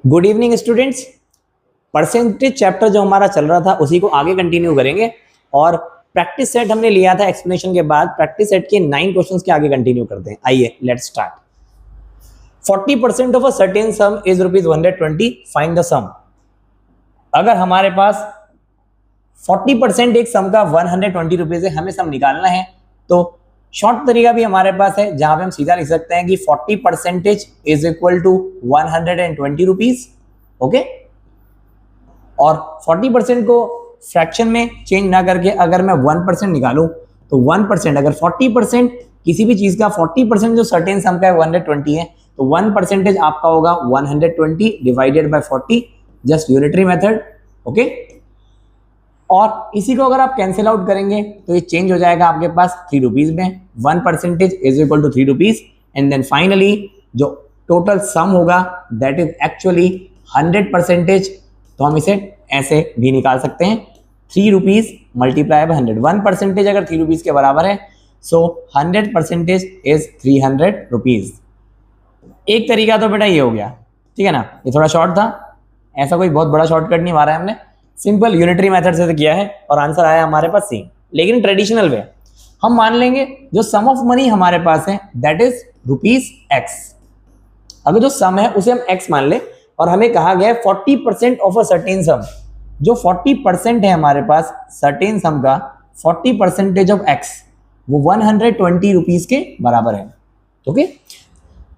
Good evening students. Percentage chapter जो हमारा चल रहा था उसी को आगे कंटिन्यू करेंगे और प्रैक्टिस सेट हमने लिया था एक्सप्लेनेशन के बाद। प्रैक्टिस सेट के 9 क्वेश्चंस के आगे कंटिन्यू करते हैं। आइए let's start. 40% of a certain sum is ₹120, find the sum. अगर हमारे पास 40% एक सम का 120 रुपीज है, हमें सम निकालना है, तो शॉर्ट तरीका भी हमारे पास है जहां पे हम सीधा लिख सकते हैं कि 40% is equal to 120 rupees. Okay, और 40% को फ्रैक्शन में चेंज ना करके अगर मैं 1% निकालूं तो 1%, अगर 40% किसी भी चीज का 40% जो सर्टेन सम का है 120 है, तो 1% आपका होगा 120 divided by 40, just unitary method. Okay, और इसी को अगर आप कैंसिल आउट करेंगे तो ये चेंज हो जाएगा आपके पास 3 रुपीज में। 1% is equal to 3 rupees and then finally जो टोटल सम होगा दैट इज एक्चुअली 100%। तो हम इसे ऐसे भी निकाल सकते हैं, 3 रुपीज मल्टीप्लाई बाय 100। 1% अगर 3 रुपीज के बराबर है, सो 100% इज 300 रुपीज। एक तरीका तो बेटा ये हो गया, ठीक है ना। ये थोड़ा शॉर्ट था, ऐसा कोई बहुत बड़ा शॉर्टकट नहीं मारा है हमने, सिंपल यूनिटरी मेथड से किया है और आंसर आया हमारे पास सी। लेकिन ट्रेडिशनल वे हम मान लेंगे जो सम ऑफ मनी हमारे पास है दैट इज ₹X। अगर जो सम है उसे हम x मान ले और हमें कहा गया है 40% ऑफ अ सर्टेन सम। जो 40% है हमारे पास सर्टेन सम का, 40% ऑफ x वो 120 रुपीज के बराबर है। ओके,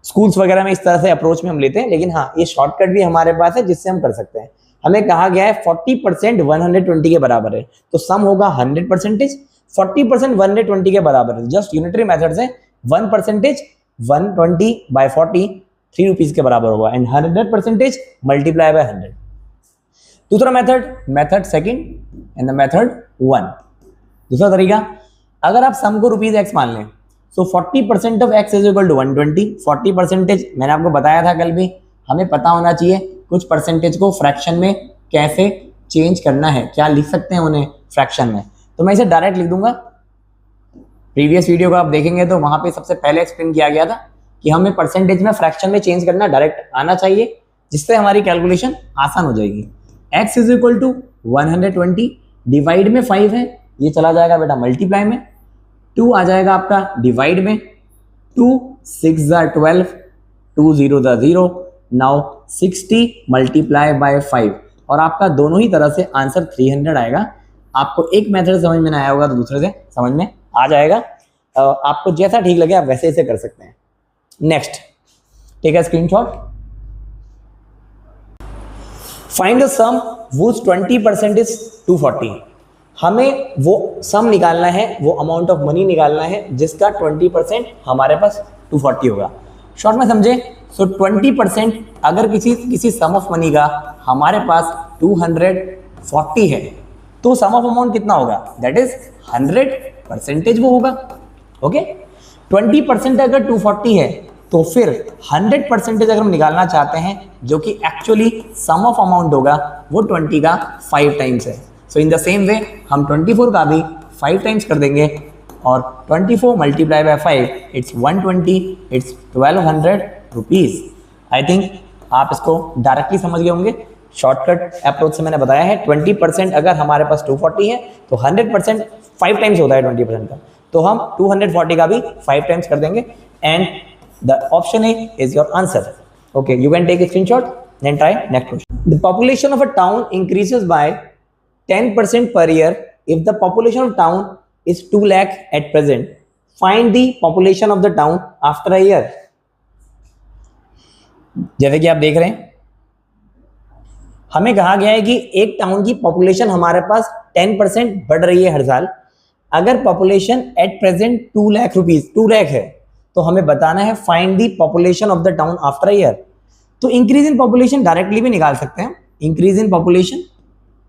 स्कूल्स वगैरह में इस तरह से अप्रोच में हम लेते हैं, लेकिन हाँ ये शॉर्टकट भी हमारे पास है जिससे हम कर सकते हैं। हमें कहा गया है 40% 120 के बराबर है, तो सम होगा 100%। 40% 120 के बराबर है, जस्ट यूनिटरी मेथड से 1% 120 बाय 40 3 रुपीज के बराबर होगा एंड 100% मल्टीप्लाई बाय 100। दूसरा method second and the method 1। दूसरा तरीका, अगर आप सम को ₹X मान लें, so 40% of x is equal to 120। 40% मैंने आपको बताया था कल भी, हमें पता होना चाहिए कुछ परसेंटेज को फ्रैक्शन में कैसे चेंज करना है, क्या लिख सकते हैं उन्हें फ्रैक्शन में। तो मैं इसे डायरेक्ट लिख दूंगा। प्रीवियस वीडियो को आप देखेंगे तो वहां पे सबसे पहले एक्सप्लेन किया गया था कि हमें परसेंटेज में फ्रैक्शन में चेंज करना डायरेक्ट आना चाहिए, जिससे हमारी कैलकुलेशन आसान हो जाएगी। x is equal to 120 divide में 5 है, ये चला जाएगा बेटा मल्टीप्लाई में, 2 आ जाएगा आपका डिवाइड में, 2 6 12, 2 0 0, नाउ 60 मल्टीप्लाई बाय 5 और आपका दोनों ही तरह से आंसर 300 आएगा। आपको एक मेथड समझ में ना आया होगा तो दूसरे से समझ में आ जाएगा। आपको जैसा ठीक लगे आप वैसे इसे कर सकते हैं। Next, take a screenshot. Find the sum which 20% is 240। हमें वो सम निकालना है, वो अमाउंट ऑफ मनी निकालना है जिसका 20% हमारे पास 240 होगा। शॉर्ट में समझे, सो 20% अगर किसी सम ऑफ मनी का हमारे पास 240 है, तो सम ऑफ अमाउंट कितना होगा, दैट इज 100% वो होगा। ओके, 20% अगर 240 है तो फिर 100% अगर हम निकालना चाहते हैं जो कि एक्चुअली सम ऑफ अमाउंट होगा वो 20 का 5 टाइम्स है। सो इन द सेम वे हम 24 का भी 5 टाइम्स कर देंगे और 24 multiply by 5 it's 120, it's 1200 rupees. I think आप इसको डायरेक्टली समझ गए होंगे, शॉर्टकट अप्रोच से मैंने बताया है। 20% अगर हमारे पास 240 है तो 100% 5 टाइम्स होता है 20% का, तो हम 240 का भी 5 टाइम्स कर देंगे and the option A is your answer. Okay, you can take a screenshot then try next question. The population of a town increases by 10% per year if the population of town is 2 lakh at present. Find the population of the town after a year. जैसे कि आप देख रहे हैं, हमें कहा गया है कि एक टाउन की पॉपुलेशन हमारे पास 10% बढ़ रही है हर साल। अगर पॉपुलेशन एट प्रेजेंट 2 लाख है, तो हमें बताना है find the population of the town after a year. तो इंक्रीज इन पॉपुलेशन डायरेक्टली भी निकाल सकते हैं। इंक्रीज इन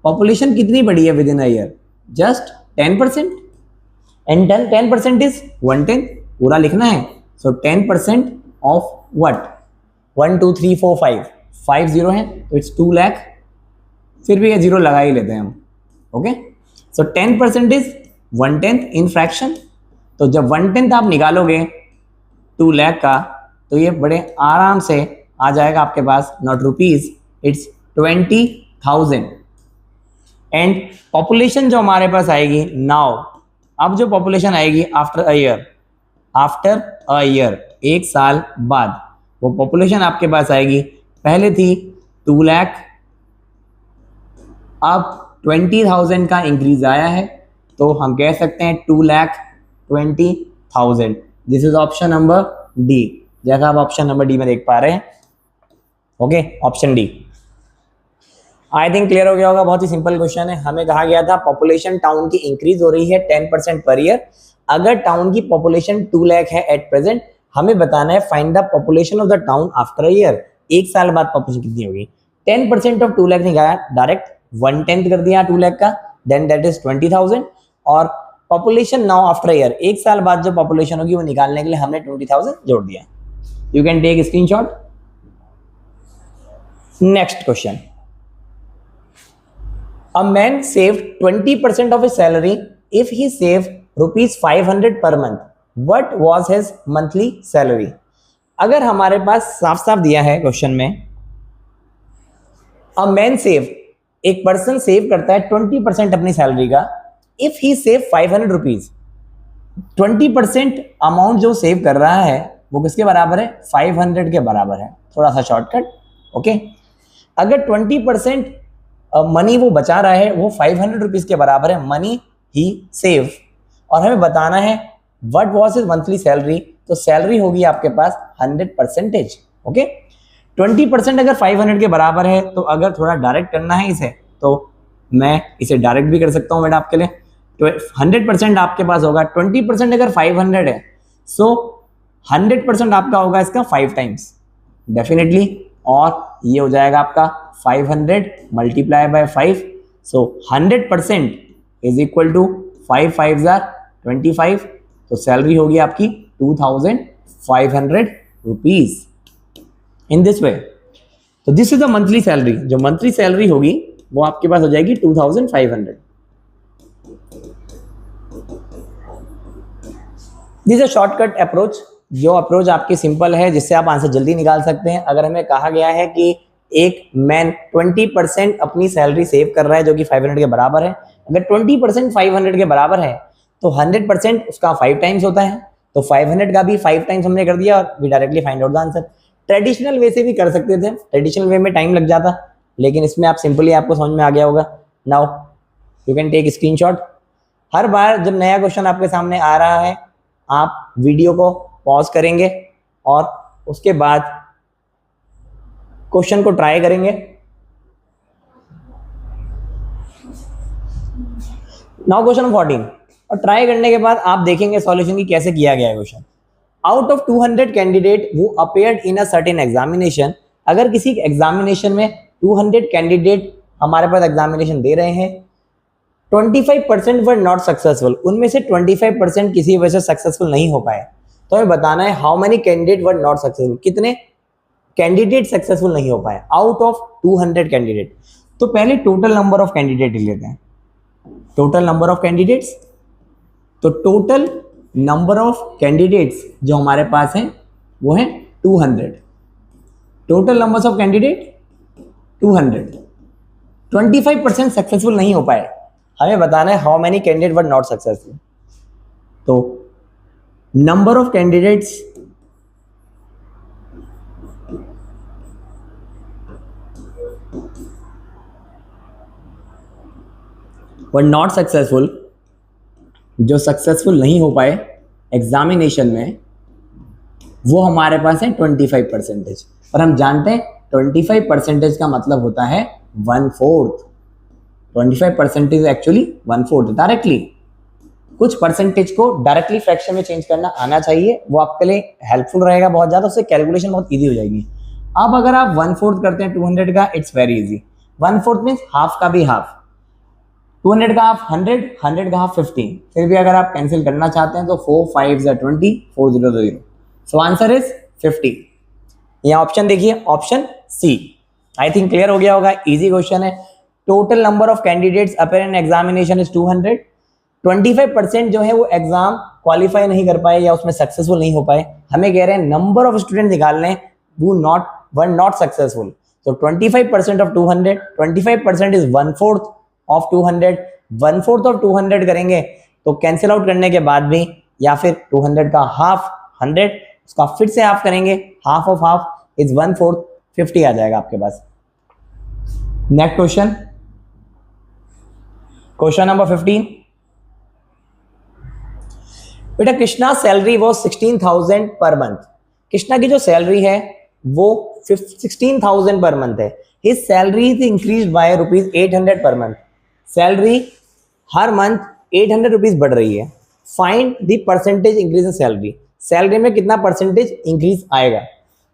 पॉपुलेशन कितनी बढ़ी है with in a year, just 10% and 10% is 110, पूरा लिखना है। सो 10% ऑफ व्हाट, 1 2 3 4 5 0 है तो इट्स 2 लाख, फिर भी ये जीरो लगा ही लेते हैं हम। Okay, so 10% is 1/10 in fraction. तो जब 1/10 आप निकालोगे 2 लाख का, तो ये बड़े आराम से आ जाएगा आपके पास, not rupees, it's 20,000 and population जो हमारे पास आएगी नाउ, अब जो पॉपुलेशन आएगी आफ्टर अ ईयर, एक साल बाद वो पॉपुलेशन आपके पास आएगी, पहले थी 2 लाख, अब 20,000 का इंक्रीज आया है, तो हम कह सकते हैं 2,20,000। This is option number D, जैसा आप ऑप्शन नंबर डी में देख पा रहे हैं। Okay, option D. आई थिंक क्लियर हो गया होगा, बहुत ही सिंपल क्वेश्चन है। हमें कहा गया था पॉपुलेशन टाउन की इंक्रीज हो रही है 10% पर ईयर। अगर टाउन की पॉपुलेशन 2 लाख है एट प्रेजेंट, हमें बताना है find the population of the town after a year, एक साल बाद पॉपुलेशन कितनी होगी। 10% ऑफ 2 लाख निकाला, डायरेक्ट 1/10 कर दिया 2 लाख का, देन दैट इज 20,000, और पॉपुलेशन नाउ आफ्टर ईयर, एक साल बाद जो पॉपुलेशन होगी वो निकालने के लिए हमने 20,000 जोड़ दिया। You can take screenshot. Next question, a man saved 20% of his salary if he save ₹500 per month, what was his monthly salary. अगर हमारे पास साफ साफ दिया है क्वेश्चन में, अ मैन सेव, एक पर्सन सेव करता है 20% अपनी सैलरी का, if he save 500 rupees, 20% amount जो सेव कर रहा है वो किसके बराबर है, 500 के बराबर है। थोड़ा सा शॉर्टकट, ओके। अगर 20% मनी वो बचा रहा है वो 500 रुपीज के बराबर है, मनी ही सेव, और हमें बताना है what was his monthly salary, तो सैलरी होगी आपके पास 100%। ओके, 20% अगर 500 के बराबर है, तो अगर थोड़ा डायरेक्ट करना है इसे, तो मैं इसे डायरेक्ट भी कर सकता हूं बेटा आपके लिए। तो 100% आपके पास होगा, 20% अगर 500 है, सो 100% आपका होगा इसका 5 टाइम्स डेफिनेटली, और ये हो जाएगा आपका 500 multiply by 5, so 100% is equal to 5 5 are 25, तो सैलरी होगी आपकी 2,500 रुपीज इन दिस वे। तो this is the monthly salary, जो मंथली सैलरी होगी वो आपके पास हो जाएगी 2,500। दिस इज शॉर्टकट अप्रोच, जो अप्रोच आपकी सिंपल है, जिससे आप आंसर जल्दी निकाल सकते हैं। अगर हमें कहा गया है कि एक मैन 20% अपनी सैलरी सेव कर रहा है जो कि 500 के बराबर है, अगर 20% 500 के बराबर है तो 100% उसका 5 टाइम्स होता है, तो 500 का भी 5 टाइम्स हमने कर दिया और we directly find out the answer. Traditional way से भी कर सकते थे, ट्रेडिशनल वे में टाइम लग जाता, लेकिन इसमें आप सिंपली, आपको समझ में आ गया होगा। Now you can take screenshot. हर बार जब नया क्वेश्चन आपके सामने आ रहा है, आप वीडियो को पॉज करेंगे और उसके बाद क्वेश्चन को ट्राई करेंगे। नाउ क्वेश्चन 14, और ट्राई करने के बाद आप देखेंगे सॉल्यूशन की कैसे किया गया है question. Out of 200 candidate who appeared in a certain examination, अगर किसी एग्जामिनेशन में 200 कैंडिडेट हमारे पास एग्जामिनेशन दे रहे हैं, 25% वर नॉट सक्सेसफुल, उनमें से 25% किसी वजह से सक्सेसफुल नहीं हो पाए, तो हमें बताना है how many candidate were not successful, कितने कैंडिडेट सक्सेसफुल नहीं हो पाए आउट ऑफ 200 कैंडिडेट। तो पहले टोटल नंबर ऑफ कैंडिडेट लेते हैं, टोटल नंबर ऑफ कैंडिडेट्स। तो टोटल नंबर ऑफ कैंडिडेट्स जो हमारे पास हैं वो है 200, total numbers of candidate 200, 25% successful नहीं हो पाए, हमें बताना है how many candidate were not successful. तो number of candidates were not successful, जो सक्सेसफुल नहीं हो पाए एग्जामिनेशन में, वो हमारे पास है 25%। और हम जानते हैं 25% का मतलब होता है 1/4। 25% एक्चुअली 1/4 डायरेक्टली। कुछ परसेंटेज को डायरेक्टली फ्रैक्शन में चेंज करना आना चाहिए, वो आपके लिए हेल्पफुल रहेगा बहुत ज़्यादा, उससे कैलकुलेशन बहुत ईजी हो जाएगी। अब अगर आप 1/4 करते हैं 200 का, it's very easy. 1/4 means half का भी हाफ, 200 का हाफ 100, 100 का हाफ 50। फिर भी अगर आप कैंसिल करना चाहते हैं तो 4 5 20, 4 0 0, सो आंसर इज 50। यहाँ ऑप्शन देखिए, option C. I think clear हो गया होगा, इजी क्वेश्चन है। Total number of candidates appear in examination is 200, 25% जो है वो एग्जाम क्वालिफाई नहीं कर पाए या उसमें सक्सेसफुल नहीं हो पाए। हमें कह रहे हैं नंबर ऑफ स्टूडेंट निकालने वो वर नॉट सक्सेसफुल, तो 25% ऑफ 200, 25% इज 1/4 ऑफ 200, 1/4 ऑफ 200 करेंगे तो कैंसिल आउट करने के बाद भी, या फिर 200 का हाफ 100, उसका फिर से हाफ करेंगे, हाफ ऑफ हाफ इज 1/4, 50 आ जाएगा आपके पास। Next question, question number 15। बेटा कृष्णा सैलरी वो 16,000 पर मंथ। कृष्णा की जो सैलरी है वो 16,000 पर मंथ है। His salary is increase by ₹800 per month. Salary her month 800 rupees बढ़ रही है। Find the percentage increase in salary. Salary में कितना परसेंटेज इंक्रीज आएगा।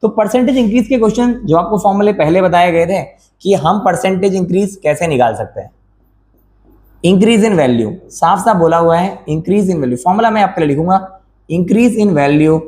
तो परसेंटेज इंक्रीज के क्वेश्चन जो आपको फॉर्मूले पहले बताए गए थे कि हम परसेंटेज इंक्रीज कैसे निकाल सकते हैं। इंक्रीज इन वैल्यू, साफ साफ बोला हुआ है इंक्रीज इन वैल्यू। फॉर्मूला मैं आपके लिए लिखूंगा, increase in value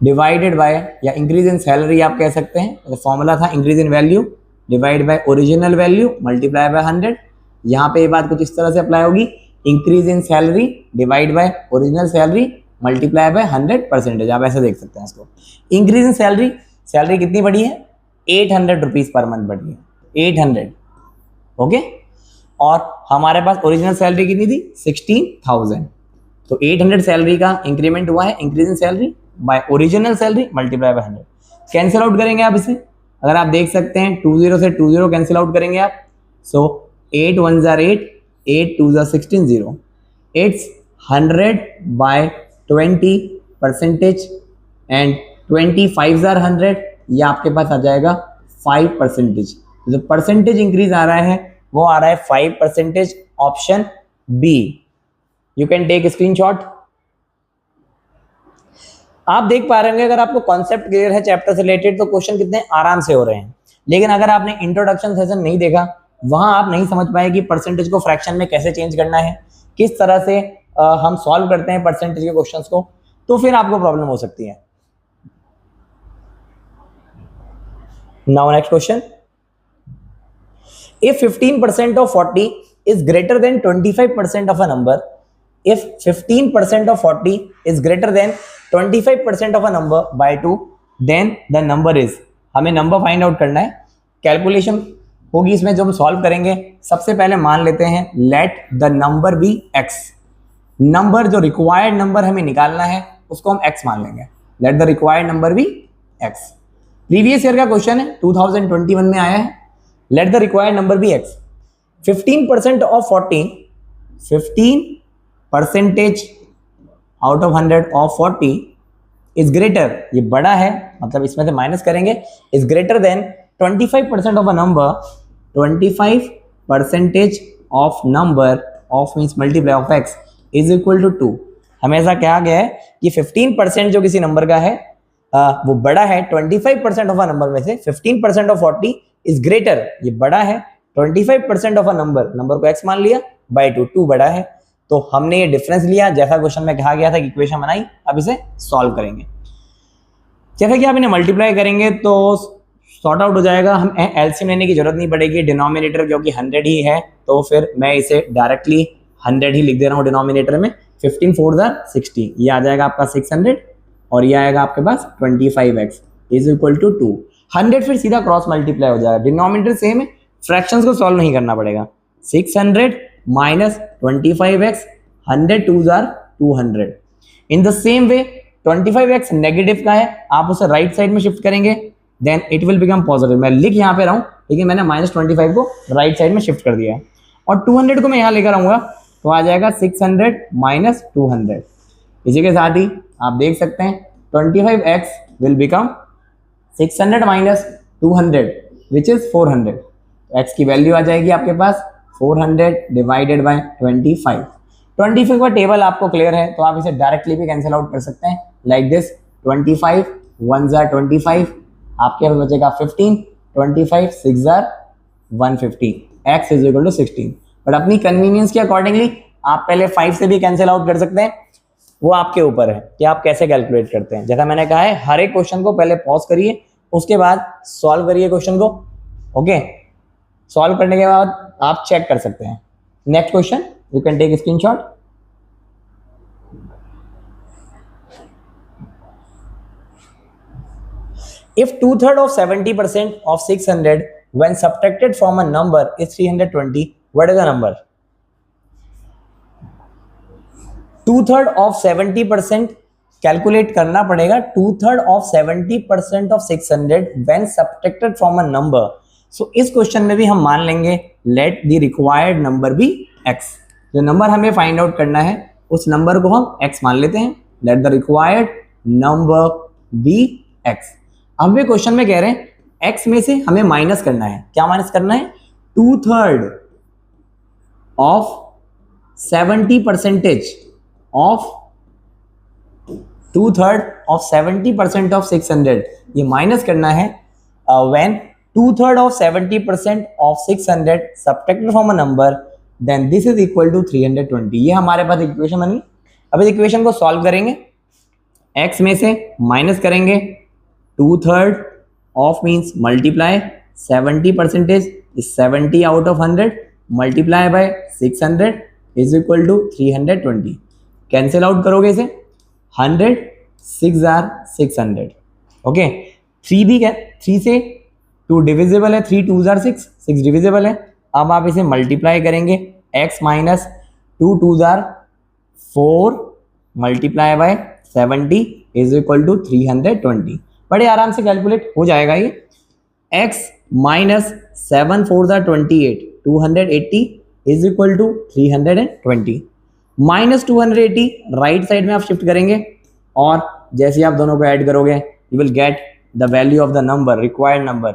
divided by, या इंक्रीज इन सैलरी आप कह सकते हैं। तो फॉर्मूला था increase in value divide by original value multiply by 100। यहाँ पे ये बात कुछ इस तरह से अप्लाई होगी, increase in salary divide by original salary multiply by 100%। आप ऐसे देख सकते हैं इसको। इंक्रीज इन सैलरी, सैलरी कितनी बढ़ी है, 800 रुपीज पर मंथ बढ़ी है, 800। ओके, और हमारे पास ओरिजिनल सैलरी कितनी थी, 16,000। तो 800 सैलरी का इंक्रीमेंट हुआ है, increase in salary by original salary multiply by 100। Cancel out करेंगे आप इसे, अगर आप देख सकते हैं 20 से 20 कैंसिल आउट करेंगे आप। सो 8 1 जार 8, 8 2 जार 16 0। इट्स 100 बाय 20% एंड 25 जार 100, ये आपके पास आ जाएगा 5%। जो परसेंटेज इंक्रीज आ रहा है वो आ रहा है 5%, option B. You can take screenshot. आप देख पा रहे होंगे, अगर आपको कॉन्सेप्ट क्लियर है चैप्टर से रिलेटेड तो क्वेश्चन कितने आराम से हो रहे हैं। लेकिन अगर आपने इंट्रोडक्शन सेशन नहीं देखा, वहां आप नहीं समझ पाए कि परसेंटेज को फ्रैक्शन में कैसे चेंज करना है, किस तरह से हम सॉल्व करते हैं परसेंटेज के क्वेश्चंस को, तो फिर आपको प्रॉब्लम हो सकती है। Now next question, if 15% of 40 is greater than 25% of a number, if 15% of 40 is greater than 25% of a number by 2, then the number is, हमें नंबर फाइंड आउट करना है। कैलकुलेशन होगी इसमें जो हम सॉल्व करेंगे। सबसे पहले मान लेते हैं let the number be x। Number जो रिक्वायर्ड नंबर हमें निकालना है उसको हम x मान लेंगे। Let the required number be x। Previous year का क्वेश्चन है, 2021 में आया है। Let the required number be x. 15% of 40, 15% out of 100 of 40 is greater, ये बड़ा है, मतलब इसमें से माइनस करेंगे, is greater than 25% of a number, 25% of number of means multiply of x is equal to 2। हमेशा क्या गया है कि 15% जो किसी नंबर का है वो बड़ा है 25% ऑफ अ नंबर में से। 15% ऑफ 40 इज ग्रेटर, ये बड़ा है 25% ऑफ अ नंबर, नंबर को x मान लिया बाय 2, 2 बड़ा है। तो हमने ये डिफरेंस लिया, जैसा क्वेश्चन में कहा गया था कि इक्वेशन बनाई। अब इसे सॉल्व करेंगे। जैसा कि आप इन्हें मल्टीप्लाई करेंगे तो सॉर्ट आउट हो जाएगा, हम एलसीएम लेने की जरूरत नहीं पड़ेगी। डिनोमिनेटर क्योंकि 100 ही है तो फिर मैं इसे डायरेक्टली 100 ही लिख दे रहा हूँ डिनोमिनेटर में। 15 4 जार 60, ये आ जाएगा आपका 600 और ये आएगा आपके पास 25x इज इक्वल टू 2। 100 फिर सीधा क्रॉस मल्टीप्लाई हो जाएगा, डिनोमिनेटर सेम है, फ्रैक्शंस को सॉल्व नहीं करना पड़ेगा। 600 माइनस 25x, 100 2 जार 200। In the same way 25x negative का है, आप उसे राइट साइड में शिफ्ट करेंगे then it will become positive. मैं लिख यहाँ पे रहा हूँ लेकिन मैंने -25 को राइट साइड में शिफ्ट कर दिया है और 200 को मैं यहाँ लेकर आऊंगा तो आ जाएगा 600 माइनस 200। इसी के साथ ही आप देख सकते हैं 25x will become 600 minus 200 which is 400। x की वैल्यू आ जाएगी आपके पास 400 डिवाइडेड बाय 25। 25 का टेबल आपको क्लियर है तो आप इसे डायरेक्टली भी कैंसिल आउट कर सकते हैं लाइक दिस। 25 1 जार 25, आपके पास बचेगा 15, 25 6 जार 150, x is equal to 16। But अपनी कन्वीनियंस के अकॉर्डिंगली आप पहले 5 से भी कैंसिल आउट कर सकते हैं, वो आपके ऊपर है कि आप कैसे कैलकुलेट करते हैं। जैसा मैंने कहा है हर एक क्वेश्चन को पहले पॉज करिए, उसके बाद सॉल्व करिए क्वेश्चन को। ओके, सॉल्व करने के बाद आप चेक कर सकते हैं। Next question, you can take screenshot. If 2/3 of 70% of 600 when subtracted from a number is 320, what is the number? 2/3 of 70% calculate करना पड़ेगा. 2/3 of 70% of 600 when subtracted from a number. So इस क्वेश्चन में भी हम मान लेंगे let the required number be x. जो number हमें फाइंड आउट करना है उस नंबर को हम x मान लेते हैं. let the required number be x. अब वे क्वेश्चन में कह रहे हैं x में से हमें माइनस करना है. क्या माइनस करना है? 2/3 of 70% of 2/3 of 70% of 600. ये माइनस करना है when 2/3 of 70% of 600 subtracted from a number, then this is equal to 320. ये हमारे पास इक्वेशन बनी. अब इस इक्वेशन को सॉल्व करेंगे. x में से माइनस करेंगे 2/3 of means multiply 70% is 70 out of 100 multiply by 600 is equal to 320. Cancel out करोगे इसे 100 6 are 600. ओके 3 से 2 डिविजिबल है. 3 2s are 6 डिविजिबल है. अब आप इसे मल्टीप्लाई करेंगे. x minus 2 2s are 4 multiply by 70 is equal to 320. बड़े आराम से कैलकुलेट हो जाएगा ये. x minus 7 4s are 28 280 is equal to 320. Minus 280 right side में आप शिफ्ट करेंगे और जैसे आप दोनों को ऐड करोगे you will get the value of the number required number.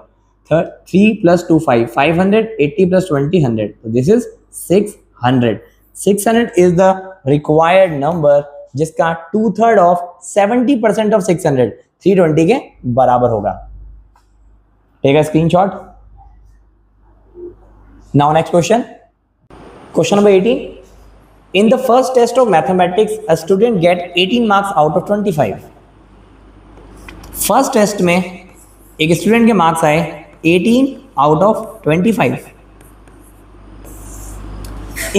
3 + 2 5 500 80 + 20 100. तो this is 600. 600 is the required number जिसका 2/3 ऑफ 70% ऑफ 600 320 के बराबर होगा. Take a screenshot. Now next question. Question number 18. In the first test of mathematics, a student get 18 marks out of 25. First test में एक student के marks आए 18 out of 25.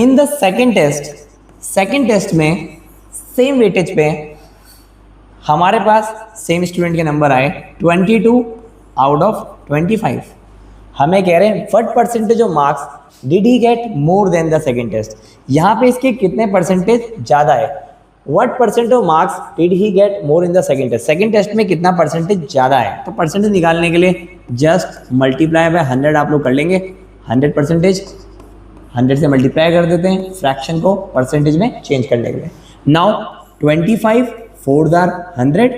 In the second test में same weightage पे हमारे पास same student के number आए 22 out of 25. हमें कह रहे हैं what percentage of marks did he get more than the second test. यहाँ पे इसके कितने परसेंटेज ज़्यादा है. What percent of marks did he get more in the second test. Second test में कितना परसेंटेज ज़्यादा है. तो परसेंटेज निकालने के लिए जस्ट मल्टीप्लाई बाय 100 आप लोग कर लेंगे. 100% 100 से मल्टीप्लाई कर देते हैं फ्रैक्शन को परसेंटेज में चेंज करने के लिए. Now 25 4s are 100.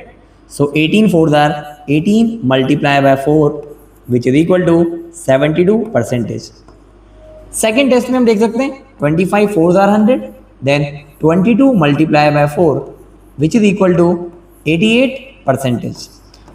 So 18 4s are 18 multiply by 4 which is equal to 72%. Second test में हम देख सकते हैं 25 4s are 100 then 22 multiply by 4 which is equal to 88%.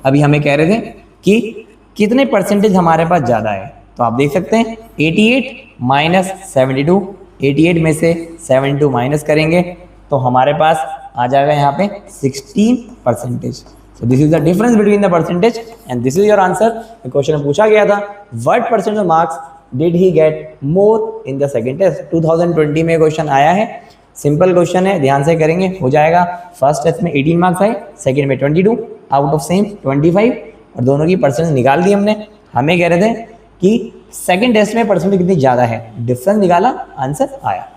अभी हमें कह रहे थे कि कितने परसेंटेज हमारे पास ज़्यादा है. तो आप देख सकते हैं 88 माइनस 72. 88 में से 72 माइनस करेंगे तो हमारे पास आ जाएगा यहाँ पे 16%. So this is the difference between the percentage and this is your answer. Question में पूछा गया था what percent of marks did he get more in the second test. 2020 में क्वेश्चन आया है. सिंपल क्वेश्चन है, ध्यान से करेंगे हो जाएगा. फर्स्ट टेस्ट में 18 मार्क्स आए, सेकेंड में 22 आउट ऑफ सेम 25 और दोनों की परसेंटेज निकाल दी हमने. हमें कह रहे थे कि सेकेंड टेस्ट में परसेंटेज कितनी ज़्यादा है. डिफरेंस निकाला, आंसर आया.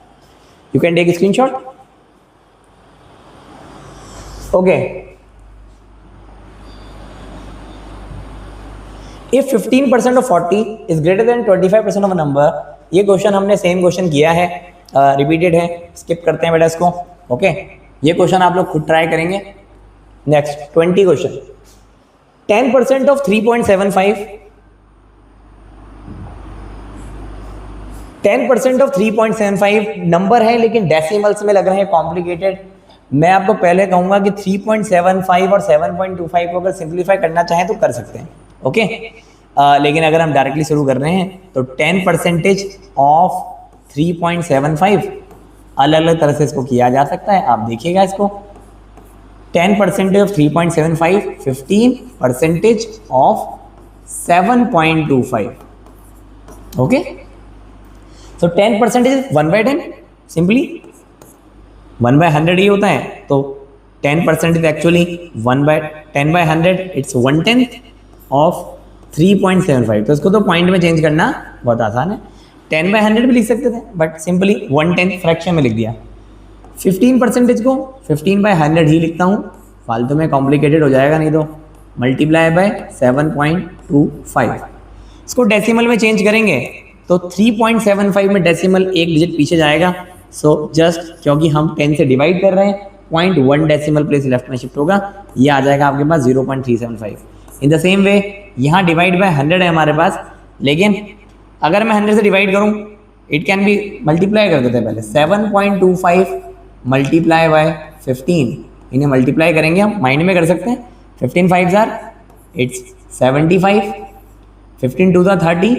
You can take screenshot. Okay. If 15% of 40 is greater than 25% of a number, ये क्वेश्चन हमने सेम क्वेश्चन किया है, रिपीटेड है. स्किप करते हैं बेटा इसको. ओके ये क्वेश्चन आप लोग खुद ट्राई करेंगे. Next 20 question. 10% of 3.75 10% of 3.75 number है लेकिन डेसिमल्स में लग रहे हैं कॉम्प्लिकेटेड. मैं आपको पहले कहूंगा कि 3.75 और 7.25 को अगर सिंप्लीफाई करना चाहें तो कर सकते हैं. ओके लेकिन अगर हम डायरेक्टली शुरू कर रहे हैं तो 10% ऑफ 3.75 अलग अलग तरह से इसको किया जा सकता है. आप देखिएगा इसको. 10% of 3.75 15% of 7.25. Okay so 10% is 1/10. Simply 1/100 ही होता है. तो 10% इज एक्चुअली 10/100 इट्स 1/10 ऑफ 3.75, तो इसको तो पॉइंट में चेंज करना बहुत आसान है। 10/100 भी लिख सकते थे, बट सिंपली 1/10 फ्रैक्शन में लिख दिया। 15% को 15/100 ही लिखता हूँ, फालतू में कॉम्प्लिकेटेड हो जाएगा नहीं तो। मल्टीप्लाई बाय 7.25, इसको डेसिमल में चेंज करेंगे तो 3.75 में डेसिमल एक डिजिट पीछे जाएगा। सो जस्ट क्योंकि हम 10 से डिवाइड कर रहे हैं, 0.1 डेसिमल प्लेस लेफ्ट में शिफ्ट होगा, ये आ जाएगा आपके पास 0.375। इन द सेम वे यहाँ डिवाइड बाय 100 है हमारे पास, लेकिन अगर मैं 100 से डिवाइड करूँ, इट कैन बी मल्टीप्लाई कर देते हैं पहले। 7.25 मल्टीप्लाई बाय 15, इन्हें मल्टीप्लाई करेंगे हम, माइंड में कर सकते हैं। 15 5s are it's 75, 15 2s are 30,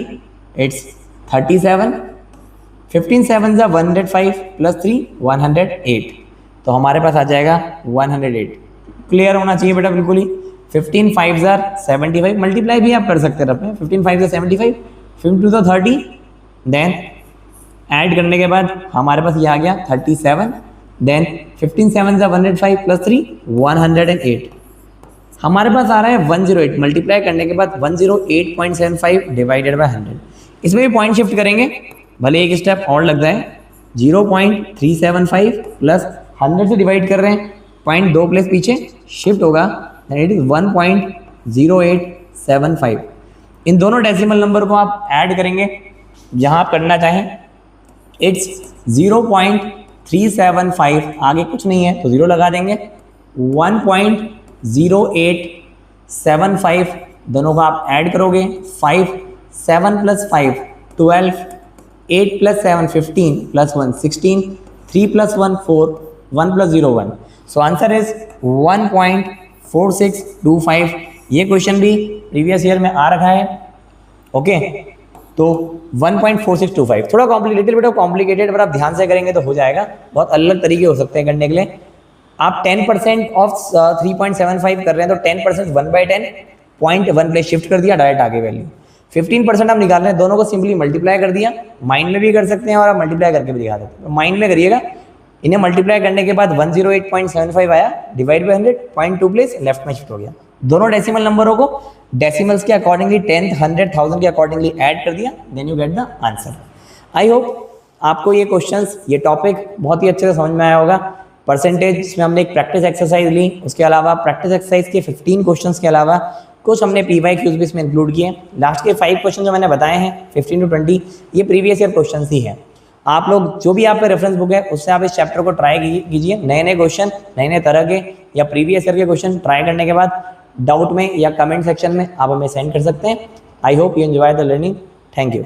it's 37, 15 7s are 105 plus 3 108, तो हमारे पास आ जाएगा 108। क्लियर होना चाहिए बेटा बिल्कुल ही। 15 5s आर 75, मल्टीप्लाई भी आप कर सकते हैं अपने। 15 5s are 75, 15 2s are 30, then add करने के बाद हमारे पास ये आ गया 37, देन 15 7s आर 105 प्लस 3 108, हमारे पास आ रहा है 108। मल्टीप्लाई करने के बाद 108.75 डिवाइडेड बाय 100, इसमें भी पॉइंट शिफ्ट करेंगे, भले एक स्टेप और लग जाए। 0.375 प्लस 100 से डिवाइड कर रहे हैं, पॉइंट 2 प्लेस पीछे शिफ्ट होगा, इट इज 1.0875। इन दोनों डेसिमल नंबर को आप ऐड करेंगे, जहां आप करना चाहें। इट्स 0.375, आगे कुछ नहीं है तो 0 लगा देंगे। 1.0875 दोनों को आप ऐड करोगे, 5 7 plus 5 12, 8 plus 7 15 plus 1 16, 3 plus 1 4, 1 plus 0 1, so answer is 1.4625। ये क्वेश्चन भी प्रीवियस ईयर में आ रखा है। ओके तो 1.4625 थोड़ा कॉम्प्लिकेटेड बेटा, कॉम्प्लिकेटेड पर आप ध्यान से करेंगे तो हो जाएगा। बहुत अलग तरीके हो सकते हैं करने के लिए। आप 10% ऑफ 3.75 कर रहे हैं तो 10% 1/10, 0.1 प्लेस शिफ्ट कर दिया, डायरेक्ट आगे वैल्यू। 15% आप निकाल रहे हैं, दोनों को सिंपली मल्टीप्लाई कर दिया। माइंड में भी कर सकते हैं और आप मल्टीप्लाई करके भी दिखा सकते हैं, माइंड में करिएगा। इन्हें मल्टीप्लाई करने के बाद 108.75 आया, डिवाइड बाय 100, 0.2 प्लेस लेफ्ट में शिफ्ट हो गया। दोनों डेसिमल नंबरों को डेसिमल्स के अकॉर्डिंगली 10th 100 1000 के अकॉर्डिंगली ऐड कर दिया, then you get the answer. I hope आपको ये क्वेश्चंस, ये टॉपिक बहुत ही अच्छे से समझ में आया होगा। परसेंटेज में हमने एक प्रैक्टिस एक्सरसाइज ली, उसके अलावा प्रैक्टिस एक्सरसाइज के 15 क्वेश्चंस के अलावा कुछ हमने PYQs भी इसमें इंक्लूड किए। लास्ट के 5 क्वेश्चन जो मैंने बताए हैं 15 to 20, ये प्रीवियस ईयर क्वेश्चंस ही हैं। आप लोग जो भी आप पे रेफरेंस बुक है उससे आप इस चैप्टर को ट्राई कीजिए। नए नए क्वेश्चन, नए नए तरह के या प्रीवियस ईयर के क्वेश्चन ट्राई करने के बाद डाउट में या कमेंट सेक्शन में आप हमें सेंड कर सकते हैं। I hope you enjoy the learning. Thank you.